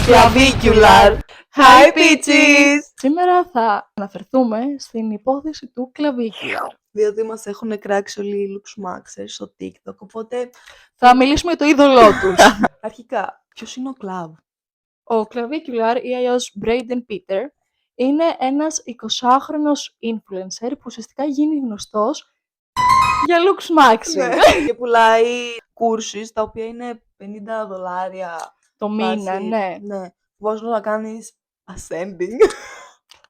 Clavicular. Hi bitches! Σήμερα θα αναφερθούμε στην υπόθεση του Clavicular. Διότι μας έχουν κράξει όλοι οι Luxmaxers στο TikTok, οπότε Θα μιλήσουμε για το είδωλό τους. αρχικά, ποιος είναι ο Clav? Ο Clavicular ή αλλιώς Braden Peter είναι ένας 20χρονος influencer που ουσιαστικά γίνει γνωστός για Luxmaxing. Ναι. Και πουλάει κούρσεις τα οποία είναι $50 Το μήνα, ναι. Ναι. Πώς να κάνεις ascending.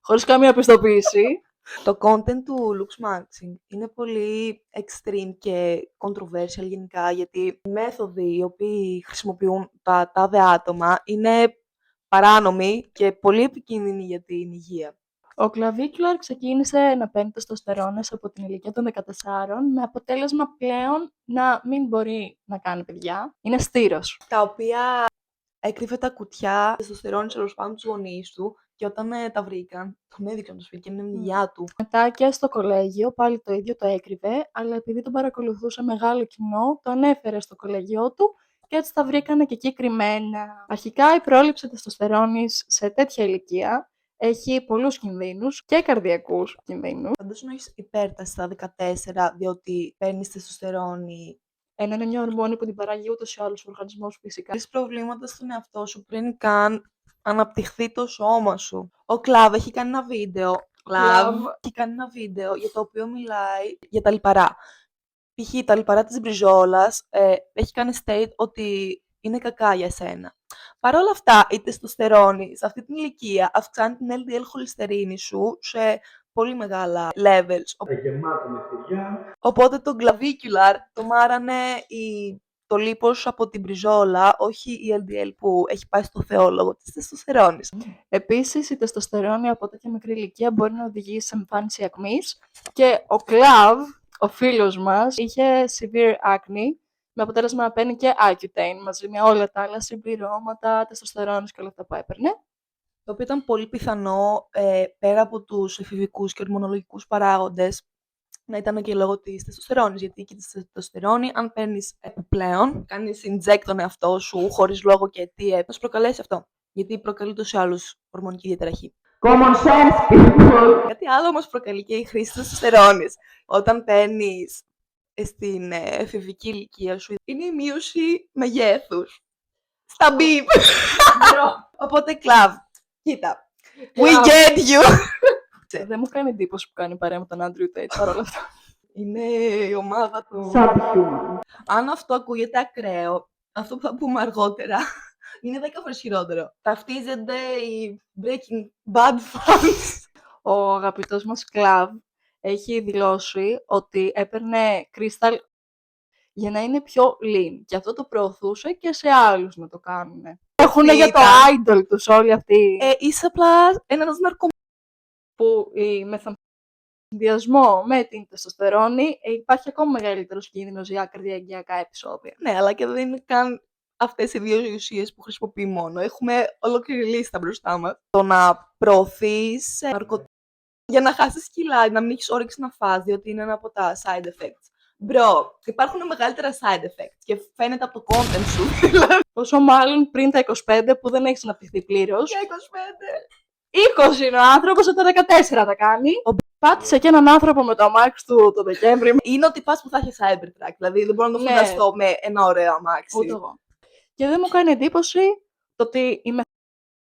Χωρίς καμία πιστοποίηση. Το content του Luxmaxing είναι πολύ extreme και controversial γενικά, γιατί οι μέθοδοι οι οποίοι χρησιμοποιούν τα τάδε άτομα είναι παράνομοι και πολύ επικίνδυνοι για την υγεία. Ο Clavicular ξεκίνησε να παίρνει τεστοστερόνες από την ηλικία των 14 με αποτέλεσμα πλέον να μην μπορεί να κάνει παιδιά. Είναι στήρος. Τα οποία έκρυβε τα κουτιά τεστοστερόνης τέλος πάντων τους γονείς του και όταν τα βρήκαν, τον έδειξαν το σπίτι και είναι η υγεία του. Μετά και στο κολέγιο πάλι το ίδιο το έκρυβε, αλλά επειδή τον παρακολουθούσε μεγάλο κοινό, τον έφερε στο κολέγιό του και έτσι τα βρήκανε και εκεί κρυμμένα. Αρχικά η πρόληψη τεστοστερόνης σε τέτοια ηλικία έχει πολλούς κινδύνους και καρδιακούς κινδύνους. Φαντάσου να έχεις υπέρταση στα 14 διότι παίρνεις τεστοστερόνη. Είναι μια ορμόνη που την παράγει ούτως ή άλλως ο οργανισμός φυσικά. Έχεις προβλήματα στον εαυτό σου πριν καν αναπτυχθεί το σώμα σου. Ο Κλαβ έχει κάνει ένα βίντεο. Έχει κάνει ένα βίντεο για το οποίο μιλάει για τα λιπαρά. Π.χ. τα λιπαρά της μπριζόλας έχει κάνει state ότι είναι κακά για σένα. Παρ' όλα αυτά, η τεστοστερόνη σε αυτή την ηλικία αυξάνει την LDL χολυστερίνη σου σε πολύ μεγάλα levels. Γεμάτο με θηριά. Οπότε το Clavicular το μάρανε το λίπος από την μπριζόλα, όχι η LDL που έχει πάει στο θεόλογο της τεστοστερόνης. Επίσης, η τεστοστερόνη από τέτοια μικρή ηλικία μπορεί να οδηγήσει σε εμφάνιση ακμής και ο Clav, ο φίλος μας, είχε severe acne με αποτέλεσμα να παίρνει και Accutane μαζί με όλα τα άλλα συμπληρώματα, τεστοστερόνης και όλα αυτά που έπαιρνε. Το οποίο ήταν πολύ πιθανό, πέρα από τους εφηβικούς και ορμονολογικούς παράγοντες, να ήταν και λόγω της τεστοστερόνης. Γιατί και τη τεστοστερόνη, αν παίρνεις επιπλέον, κάνεις inject τον εαυτό σου, χωρίς λόγο και αιτία, θα σου προκαλέσει αυτό. Γιατί προκαλεί τους άλλους ορμονική διαταραχή. Common sense, people. Κάτι άλλο όμως προκαλεί και η χρήση τεστοστερόνης. Όταν παίρνεις στην εφηβική ηλικία σου, είναι η μείωση μεγέθους. Στα μπιπ. Οπότε Κλαβ, κοίτα. We get you. Δεν μου κάνει εντύπωση που κάνει παρέα με τον Άντριου Τέιτ παρόλα αυτά. Είναι η ομάδα του. Subhuman. Αν αυτό ακούγεται ακραίο, αυτό που θα πούμε αργότερα είναι 10 φορές χειρότερο. Ταυτίζονται οι Breaking Bad fans. Ο αγαπητός μας Κλαβ έχει δηλώσει ότι έπαιρνε crystal για να είναι πιο lean και αυτό το προωθούσε και σε άλλους να το κάνουν. Έχουν για το idol τους όλοι αυτοί Είσαι απλά ένας ναρκωμένος. που με συνδυασμό με την τεστοστερόνη υπάρχει ακόμα μεγαλύτερος κίνδυνος για καρδιαγγειακά επεισόδια. Ναι, αλλά και δεν είναι καν αυτές οι δύο ουσίες που χρησιμοποιεί μόνο. Έχουμε ολόκληρη λίστα μπροστά μας. Το να προωθείς ναρκωτικά για να χάσεις κιλά, να μην έχεις όρεξη να φας, διότι είναι ένα από τα side effects. Μπρο, υπάρχουν μεγαλύτερα side effects και φαίνεται από το content σου. Πόσο μάλλον πριν τα 25 που δεν έχεις αναπτυχθεί πλήρως. Και 25. 20 είναι ο άνθρωπος, το 14 τα κάνει. Πάτησε και έναν άνθρωπο με το αμάξι του το Δεκέμβρη. Είναι ότι πας που θα έχει Cybertruck, δηλαδή δεν μπορώ να το φανταστώ με ένα ωραίο αμάξι. Ούτε εγώ. Και δεν μου κάνει εντύπωση το ότι η μεθόδος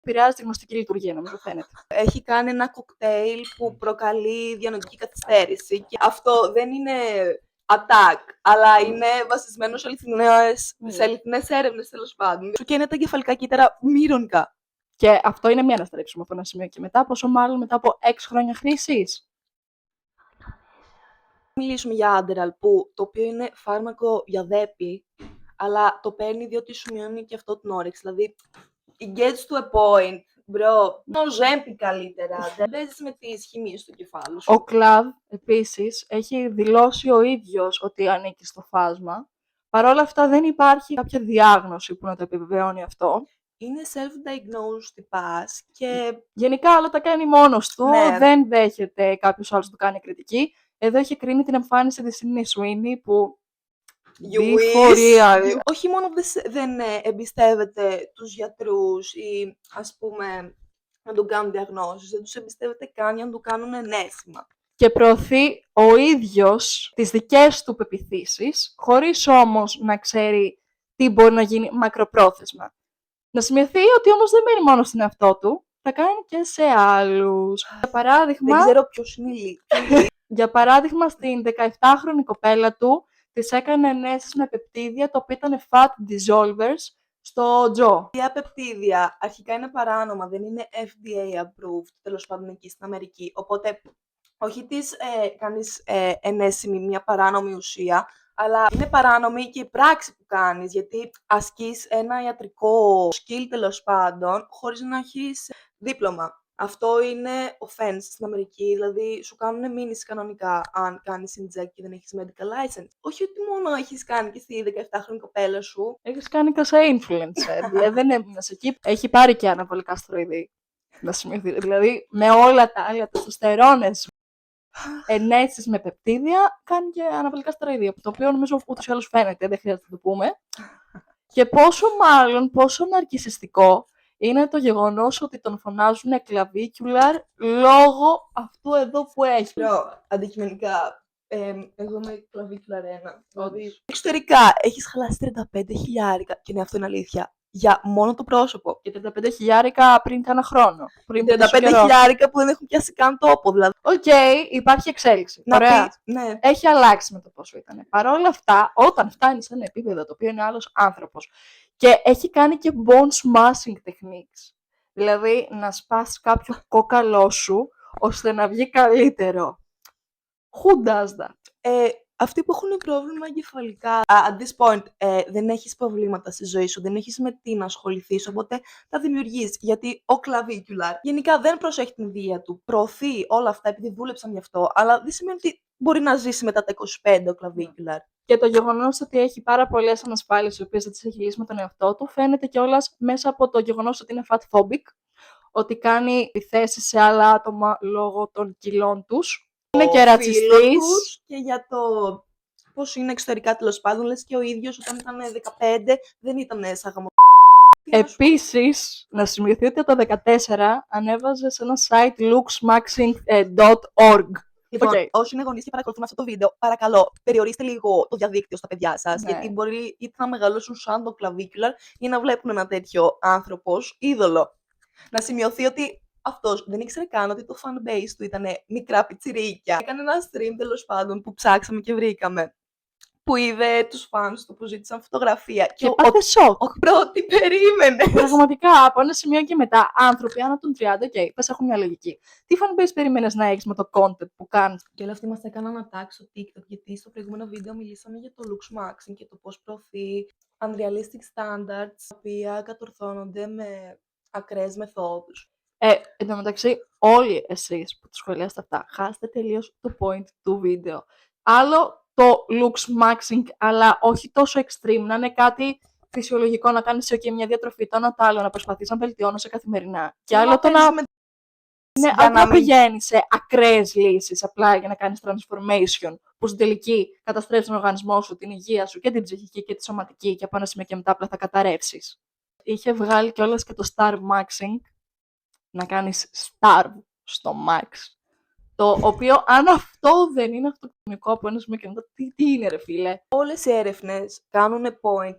επηρεάζει τη γνωστική λειτουργία, νομίζω φαίνεται. Έχει κάνει ένα κοκτέιλ που προκαλεί διανοητική καθυστέρηση και αυτό δεν είναι attack, αλλά είναι βασισμένο σε αληθινές έρευνες τέλος πάντων. Σου καίνε τα εγκεφαλικά κύτταρα μη ηρωνικά. Και αυτό είναι μία αναστρέψιμο από ένα σημείο και μετά, πόσο μάλλον μετά από 6 χρόνια χρήσης. Μιλήσουμε για Adderall, το οποίο είναι φάρμακο για δέπη, αλλά το παίρνει διότι σου μειώνει και αυτό την όρεξη. Δηλαδή, it gets to a point, bro, το ζέμπι καλύτερα, δεν παίζεις με τις χημίες του κεφάλου σου. Ο Κλαβ, επίσης, έχει δηλώσει ο ίδιος ότι ανήκει στο φάσμα. Παρ' όλα αυτά δεν υπάρχει κάποια διάγνωση που να το επιβεβαιώνει αυτό. Είναι self-diagnosed τυπάς και γενικά όλα τα κάνει μόνος του, ναι. Δεν δέχεται κάποιος άλλος να του κάνει κριτική. Εδώ έχει κρίνει την εμφάνιση της Sydney Sweeney που You Be for wish. real. Όχι μόνο δεν εμπιστεύεται τους γιατρούς ή ας πούμε να του κάνουν διαγνώσεις, δεν τους εμπιστεύεται καν για να του κάνουν ενέσιμα. Και προωθεί ο ίδιος τις δικές του πεποιθήσεις, χωρίς όμως να ξέρει τι μπορεί να γίνει μακροπρόθεσμα. Να σημειωθεί ότι όμως δεν μένει μόνο στην εαυτό του, θα κάνει και σε άλλους. Για παράδειγμα, Δεν ξέρω ποιος είναι η για παράδειγμα, στην 17χρονη κοπέλα του, της έκανε ενέσεις με πεπτίδια, το οποίο ήταν fat dissolvers, στο τζο. Η πεπτίδια αρχικά είναι παράνομα, δεν είναι FDA approved, τέλος πάντων εκεί στην Αμερική. Οπότε, όχι της κάνεις ενέσιμη μια παράνομη ουσία, αλλά είναι παράνομη και η πράξη που κάνεις, γιατί ασκείς ένα ιατρικό skill τέλος πάντων, χωρίς να έχεις δίπλωμα. Αυτό είναι offense στην Αμερική, δηλαδή σου κάνουν μήνυση κανονικά αν κάνεις inject και δεν έχεις medical license. Όχι ότι μόνο έχεις κάνει και στη 17χρονη κοπέλα σου. Έχεις κάνει και σε influencer, δηλαδή δεν έμεινες εκεί. Έχει πάρει και αναβολικά στεροειδή. Να σημειωθεί. Δηλαδή με όλα τα άλλα τεστοστερόνες, ενέσεις με πεπτίδια, κάνει και αναβολικά στεροειδή. Το οποίο νομίζω ούτως ή άλλως φαίνεται, δεν χρειάζεται να το πούμε. Και πόσο ναρκισσιστικό είναι το γεγονός ότι τον φωνάζουν clavicular λόγω αυτού εδώ που έχει. Αντικειμενικά, εγώ είμαι clavicular 1. Δηλαδή, εξωτερικά έχεις χαλάσει 35 χιλιάρικα, και ναι, αυτό είναι αλήθεια, για μόνο το πρόσωπο. Και 35 χιλιάρικα πριν κάνα χρόνο. Πριν 35 χιλιάρικα που δεν έχουν πιάσει καν τόπο, δηλαδή. Οκ, υπάρχει εξέλιξη. Να Ωραία. πεις, ναι. Έχει αλλάξει με το πόσο ήταν. Παρ' όλα αυτά, όταν φτάνει σε ένα επίπεδο το οποίο είναι άλλος άνθρωπος και έχει κάνει και bone smashing techniques, δηλαδή να σπάσεις κάποιο κόκαλό σου ώστε να βγει καλύτερο. Who does that? Αυτοί που έχουν πρόβλημα εγκεφαλικά, at this point, δεν έχεις προβλήματα στη ζωή σου, δεν έχεις με τι να ασχοληθείς, οπότε τα δημιουργείς. Γιατί ο clavicular γενικά δεν προσέχει την υγεία του, προωθεί όλα αυτά επειδή δούλεψαν γι' αυτό, αλλά δεν σημαίνει ότι μπορεί να ζήσει μετά τα 25 ο clavicular. Και το γεγονός ότι έχει πάρα πολλές ανασφάλειες, οι οποίες δεν τις έχει λύσει με τον εαυτό του, φαίνεται κιόλας μέσα από το γεγονός ότι είναι fatphobic, ότι κάνει επιθέσεις σε άλλα άτομα λόγω των κιλών τους. Είναι και ρατσιστής. Και για το πώς είναι εξωτερικά, τέλος πάντων, λες και ο ίδιος όταν ήταν 15 δεν ήταν σαν γαμο... Επίσης, να σημειωθεί ότι από το 2014 ανέβαζε σε ένα site looksmaxing.org. Λοιπόν, Okay. όσοι είναι γονείς και παρακολουθούν αυτό το βίντεο, παρακαλώ, περιορίστε λίγο το διαδίκτυο στα παιδιά σας, Ναι. γιατί μπορεί είτε να μεγαλώσουν σαν το clavicular ή να βλέπουν ένα τέτοιο άνθρωπο ως είδωλο. Να σημειωθεί ότι αυτός δεν ήξερε καν ότι το fanbase του ήταν μικρά πιτσιρίκια. Έκανε ένα stream, τέλος πάντων, που ψάξαμε και βρήκαμε, που είδε τους fans του που ζήτησαν φωτογραφία. Και πάθε σοκ. Ο πρώτη περίμενε. Πραγματικά, από ένα σημείο και μετά, άνθρωποι άνω των 30, okay, πες έχουν μια λογική. Τι fanbase περίμενες να έχεις με το content που κάνεις? Και όλα αυτοί μας έκαναν attack στο TikTok, γιατί στο προηγούμενο βίντεο μιλήσαμε για το looks maxing και το πώς προωθεί unrealistic standards, τα οποία κατορθώνονται με ακραίες μεθόδους. Εν τω μεταξύ, όλοι εσείς που το σχολιάσετε αυτά, χάσετε τελείως το point του βίντεο. Άλλο το looks maxing, αλλά όχι τόσο extreme, να είναι κάτι φυσιολογικό, να κάνεις μια διατροφή, το ένα το άλλο, να προσπαθείς να βελτιώνεσαι καθημερινά. Και άλλο το να... Ναι, αν να πηγαίνει σε ακραίες λύσεις απλά για να κάνεις transformation, που στην τελική καταστρέφεις τον οργανισμό σου, την υγεία σου και την ψυχική και τη σωματική, και από ένα σημείο και μετά απλά θα καταρρεύσεις. Είχε βγάλει κιόλας και το starve maxing, να κάνεις starve στο max. Το οποίο, αν αυτό δεν είναι αυτοκτονικό από ένα σημείο και μετά, τι είναι ρε φίλε? Όλες οι έρευνες κάνουν point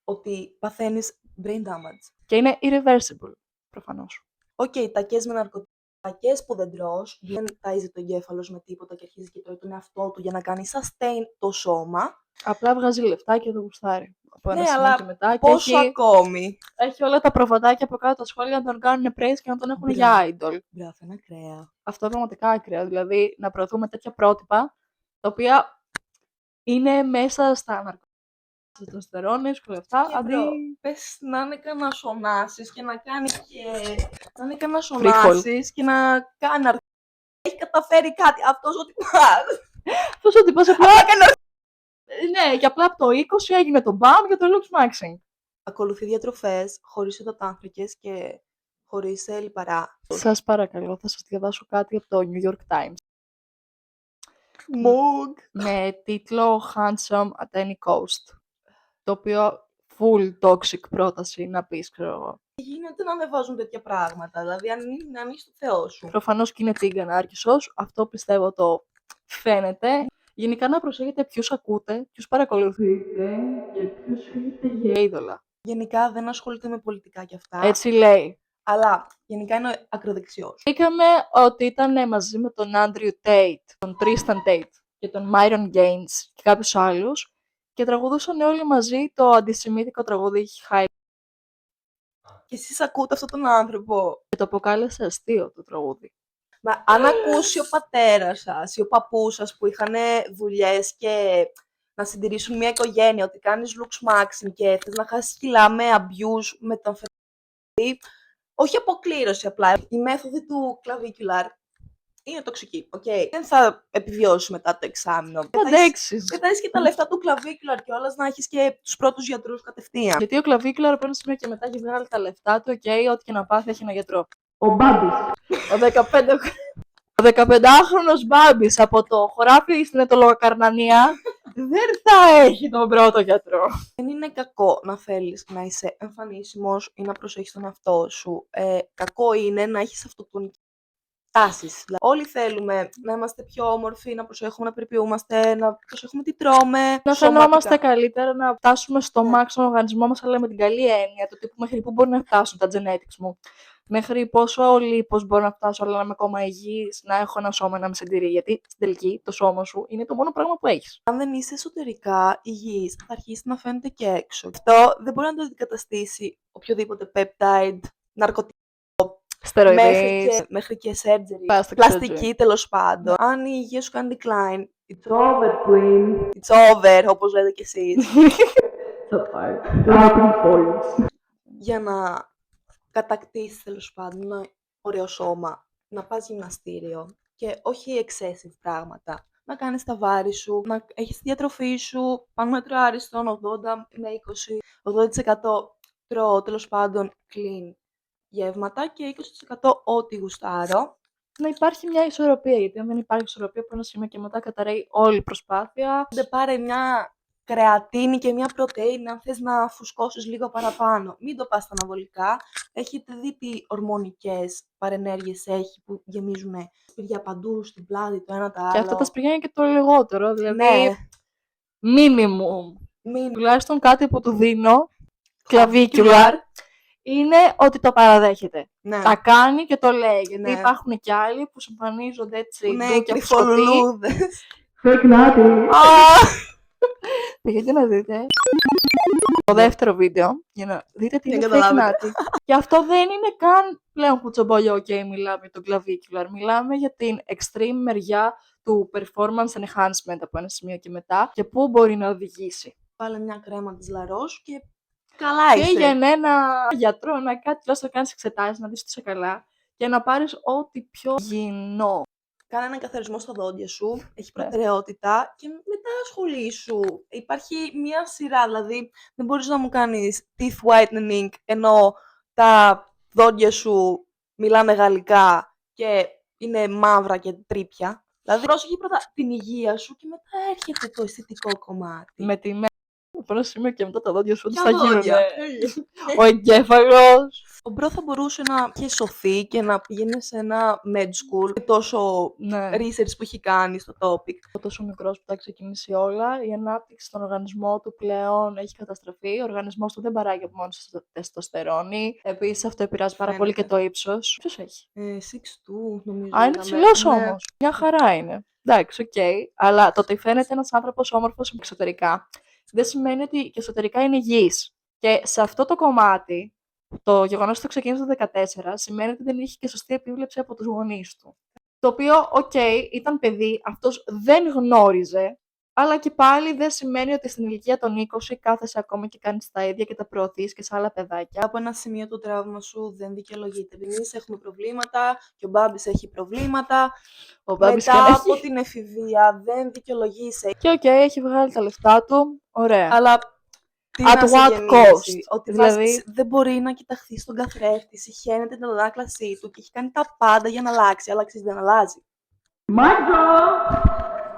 ότι παθαίνεις brain damage. Και είναι irreversible, προφανώς. Οκ, τακές με ναρκωτικά, τακές που δεν τρως, δεν ταΐζει το εγκέφαλος με τίποτα και αρχίζει και τρώει τον εαυτό του για να κάνει sustain το σώμα. Απλά βγάζει λεφτά και το γουστάρει. Από ένα Ναι, σημείο αλλά και μετά. πόσο Και ακόμη. έχει όλα τα προβατάκια από κάτω τα σχόλια να τον κάνουν praise και να τον έχουν για idol. Μπράβο, είναι ακραία. Αυτό πραγματικά ακραίο. Δηλαδή, να προωθούμε τέτοια πρότυπα, τα οποία είναι μέσα στα ναρκωτικά, στις τεστοστερόνες και όλα αυτά. Πες να είναι κανένας ο Νάσης και να κάνει και... Να είναι κανένας ο Νάσης και να κάνει έχει καταφέρει κάτι. Αυτός ο τυπάς. Αυτός ο τυπάς απλά... Ναι, και απλά από το 20 έγινε το BAM για το looks maxing. Ακολουθεί διατροφές χωρίς υδατάνθρακες και χωρίς λιπαρά. Σας παρακαλώ, θα σας διαβάσω κάτι από το New York Times. Moog. με τίτλο Handsome at any cost. Το οποίο full toxic πρόταση να πεις, ξέρω εγώ. Γίνεται να ανεβάζουν τέτοια πράγματα. Δηλαδή, αν είναι στο Θεό σου. Προφανώς και είναι τσίγκαν άρκισος, αυτό πιστεύω το φαίνεται. Γενικά να προσέχετε ποιους ακούτε, ποιους παρακολουθείτε και ποιους έχετε για είδωλα. Γενικά δεν ασχολείται με πολιτικά κι αυτά. Έτσι λέει. Αλλά γενικά είναι ακροδεξιός. Βρήκαμε ότι ήταν μαζί με τον Andrew Tate, τον Tristan Tate και τον Myron Gaines και κάποιους άλλους και τραγουδούσαν όλοι μαζί το αντισημίτικο τραγούδι High. Και εσείς ακούτε αυτόν τον άνθρωπο. Και το αποκάλεσε αστείο το τραγούδι. Μα αν ακούσει ο πατέρας σας ή ο παππούς σας που είχαν δουλειές και να συντηρήσουν μια οικογένεια, ότι κάνεις looks maxing και θες να χάσεις κιλά με abuse, με τον όχι αποκλήρωση απλά. Η μέθοδη του clavicular είναι τοξική, okay. Δεν θα επιβιώσει μετά το εξάμηνο. Θα αντέξεις. Και θα έχεις και τα λεφτά του clavicular κιόλας, να έχεις και τους πρώτους γιατρούς κατευθείαν. Γιατί ο Clavicular από ένα σημείο και μετά έχει βγάλει τα λεφτά του, ό,τι και να πάθει έχει ένα γιατρό. Ο Μπάμπης. Ο 15χρονος Μπάμπης από το χωράφι στην Ετωλοκαρνανία δεν θα έχει τον πρώτο γιατρό. Δεν είναι κακό να θέλεις να είσαι εμφανίσιμος ή να προσέχεις τον εαυτό σου. Κακό είναι να έχεις αυτοκτονικές τάσεις. Δηλαδή, όλοι θέλουμε να είμαστε πιο όμορφοι, να προσέχουμε να περιποιούμαστε, να προσέχουμε τι τρώμε. Να φαινόμαστε καλύτερα, να φτάσουμε στο Ναι. max στον οργανισμό μας, αλλά με την καλή έννοια, το τύπου μέχρι πού μπορεί να φτάσουν τα genetics μου. Μέχρι πόσο λίπος μπορώ να φτάσω, αλλά να είμαι ακόμα υγιής, να έχω ένα σώμα να με συντηρεί. Γιατί στην τελική το σώμα σου είναι το μόνο πράγμα που έχεις. Αν δεν είσαι εσωτερικά υγιής, θα αρχίσει να φαίνεται και έξω. Αυτό δεν μπορεί να το αντικαταστήσει οποιοδήποτε peptide, ναρκωτικό, Στεροειδείς. μέχρι και surgery, Plastic πλαστική τέλος πάντων. Αν η υγεία σου κάνει decline, it's over, twin. It's over, όπως λέτε κι εσείς. Για να κατακτήσεις τέλος πάντων ένα ωραίο σώμα, να πας γυμναστήριο και όχι excessive πράγματα. Να κάνεις τα βάρη σου, να έχεις τη διατροφή σου, πάνω μέτρο άριστον, 80 με 20, 80% τρώω τέλος πάντων clean γεύματα και 20% ό,τι γουστάρω. Να υπάρχει μια ισορροπία, γιατί αν δεν υπάρχει ισορροπία από ένα σημείο και μετά καταραίει όλη η προσπάθεια. Δεν πάρε μια κρεατίνη και μια πρωτεΐνη αν θες να φουσκώσεις λίγο παραπάνω. Μην το πας στα αναβολικά. Έχετε δει τι ορμονικές παρενέργειες έχει που γεμίζουν σπηριά παντού, στην πλάτη, το ένα το άλλο. Και αυτά τα σπριγιά είναι και το λιγότερο, δηλαδή Ναι, minimum. μην Τουλάχιστον κάτι που του δίνω, clavicular, είναι ότι το παραδέχεται. Ναι, Τα κάνει και το λέει, γιατί Ναι. υπάρχουν και άλλοι που εμφανίζονται έτσι ναι, ντου και φουσκωτοί. κρυφολουλούδες. Fake Natty. Πήγαινε να δείτε το δεύτερο βίντεο για να δείτε τι Για είναι να fake καταλάβετε. natty. Και αυτό δεν είναι καν πλέον κουτσομπολιό, μιλάμε για το clavicular. Μιλάμε για την extreme μεριά του performance enhancement από ένα σημείο και μετά και πού μπορεί να οδηγήσει. Βάλε μια κρέμα της Λαρός και καλά είσαι. Πήγαινε ένα γιατρό, να κάτι τουλάχιστον να κάνεις εξετάσεις, να δεις ότι είσαι καλά και να πάρεις ό,τι πιο υγιεινό. Κάνε έναν καθαρισμό στα δόντια σου, έχει Ναι. προτεραιότητα και μετά ασχολήσου. Υπάρχει μία σειρά, δηλαδή δεν μπορείς να μου κάνεις teeth whitening ενώ τα δόντια σου μιλάνε γαλλικά και είναι μαύρα και τρίπια. Δηλαδή πρόσεχε πρώτα την υγεία σου και μετά έρχεται το αισθητικό κομμάτι. Με τη από ένα σημείο και μετά τα δόντια σου, Ποια θα γίνουν. δόντια? Ο εγκέφαλος. Ο Μπρο θα μπορούσε να είχε σωθεί και να πηγαίνει σε ένα med school με τόσο Ναι. research που έχει κάνει στο topic. Από τόσο μικρός που τα έχει ξεκινήσει όλα, η ανάπτυξη στον οργανισμό του πλέον έχει καταστραφεί. Ο οργανισμός του δεν παράγει από μόνο του τεστοστερόνη. Επίσης, αυτό επηρεάζει πάρα πολύ και Φαίνεται. το ύψος. Ποιος έχει? 6'2", νομίζω. Α, είναι είδαμε. ψηλός Ναι. όμως. Μια χαρά είναι. Εντάξει, οκ. Αλλά το ότι φαίνεται ένας άνθρωπος όμορφος εξωτερικά, δεν σημαίνει ότι και εσωτερικά είναι υγιής. Και σε αυτό το κομμάτι, το γεγονός ότι το ξεκίνησε το 2014, σημαίνει ότι δεν είχε και σωστή επίβλεψη από τους γονείς του. Το οποίο, ήταν παιδί, αυτός δεν γνώριζε, αλλά και πάλι δεν σημαίνει ότι στην ηλικία των 20 κάθεσαι ακόμα και κάνεις τα ίδια και τα προωθείς και σε άλλα παιδάκια. Από ένα σημείο το τραύμα σου δεν δικαιολογείται. Εμείς έχουμε προβλήματα και ο Μπάμπης έχει προβλήματα. Ο Μπάμπης Μετά και από έχει. την εφηβεία δεν δικαιολογείσαι. Και έχει βγάλει τα λεφτά του. Ωραία. Αλλά τι At να σε what γεννήσει, cost? ότι Δηλαδή- δεν μπορεί να κοιταχθεί στον καθρέφτη, συχαίνεται την ανάκλασή του και έχει κάνει τα πάντα για να αλλάξει, αλλά αξίζει δεν αλλάζει. Μάγκο!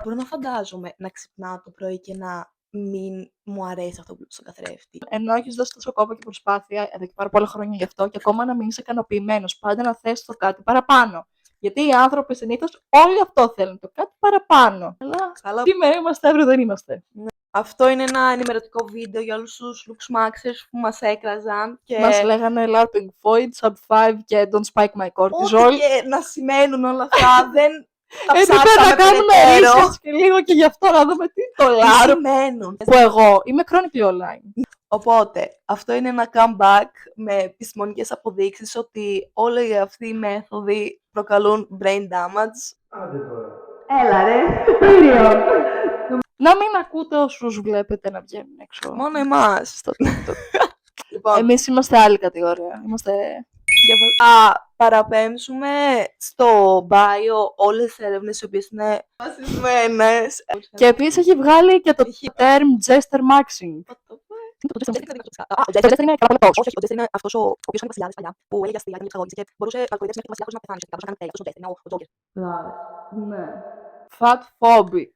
Μπορώ να φαντάζομαι να ξυπνάω το πρωί και να μην μου αρέσει αυτό που βλέπω στον καθρέφτη. Ενώ έχει δώσει τόσο κόπο και προσπάθεια εδώ και πάρα πολλά χρόνια γι' αυτό, και ακόμα να μην είσαι ικανοποιημένο, πάντα να θες το κάτι παραπάνω. Γιατί οι άνθρωποι συνήθως όλοι αυτό θέλουν, το κάτι παραπάνω. Αλλά σήμερα είμαστε, αύριο δεν είμαστε. Αυτό είναι ένα ενημερωτικό βίντεο για όλους τους looksmaxers που μας έκραζαν. Και Μας λέγανε LARPing Void, Sub 5 και Don't Spike My Cortisol. ό,τι και να σημαίνουν όλα αυτά, δεν τα Έπρεπε ψάξαμε να κάνουμε περαιτέρω. research και λίγο και γι' αυτό να δούμε τι το Τι LARP. σημαίνουν. Που εγώ είμαι chronically online. Οπότε, αυτό είναι ένα comeback με επιστημονικές αποδείξεις ότι όλοι αυτοί οι μέθοδοι προκαλούν brain damage. Έλα ρε, Κύριο. Να μην ακούτε όσους βλέπετε να βγαίνουν έξω. Μόνο εμάς. Στο TikTok. Λοιπόν, Εμείς είμαστε άλλη κατηγορία. Είμαστε... θα παραπέμψουμε στο bio όλες τις έρευνες οι οποίες είναι βασισμένες. Και επίσης έχει βγάλει και το term Jester Maxing. Το Jester είναι καταπληκτικός. Όχι, ο Jester είναι αυτός ο οποίος ήταν βασιλιάδες παλιά, που έλεγε αστεία, έκανε ψυχαγώγηση και μπορούσε να κοροϊδέψει μέχρι βασιλιά χωρίς να πεθάνει. Και μπορούσε να κάνει τέλος. Αυτός ο Jester είναι ο Joker. Ναι. Fatphobic.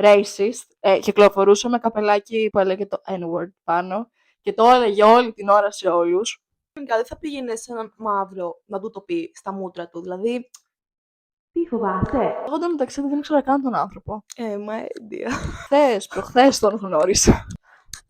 Racist. Κυκλοφορούσε με καπελάκι που έλεγε το N-word πάνω και το έλεγε όλη την ώρα σε όλους. Γενικά δεν θα πήγαινε σε έναν μαύρο να του το πει στα μούτρα του. Δηλαδή, Τι φοβάσαι. Εγώ εντωμεταξύ δεν ήξερα καν τον άνθρωπο. μα έντια. Προχθές τον γνώρισα.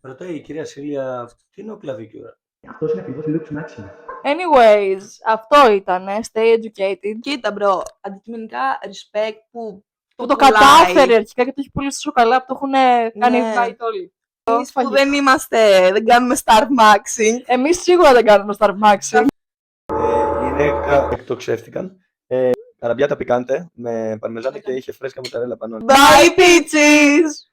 Ρωτάει η κυρία Σίλια, τι είναι ο κλαβικιούρα. Αυτός είναι ακριβώς Luke Maxim. Anyways, αυτό ήτανε. Stay educated. Κοίτα, μπρο, αντικειμενικά respect που Που το πουλάει. κατάφερε αρχικά και το έχει πουλήσει τόσο καλά που το έχουν κάνει Ναι. invite όλοι. Εμείς που δεν κάνουμε star maxing. Εμείς σίγουρα δεν κάνουμε Star Maxing. Είναι εκτοξεύτηκαν. Καραμπιάτα πικάντε με παρμεζάνο και είχε φρέσκα μοταρέλα πάνω. Bye, bitches!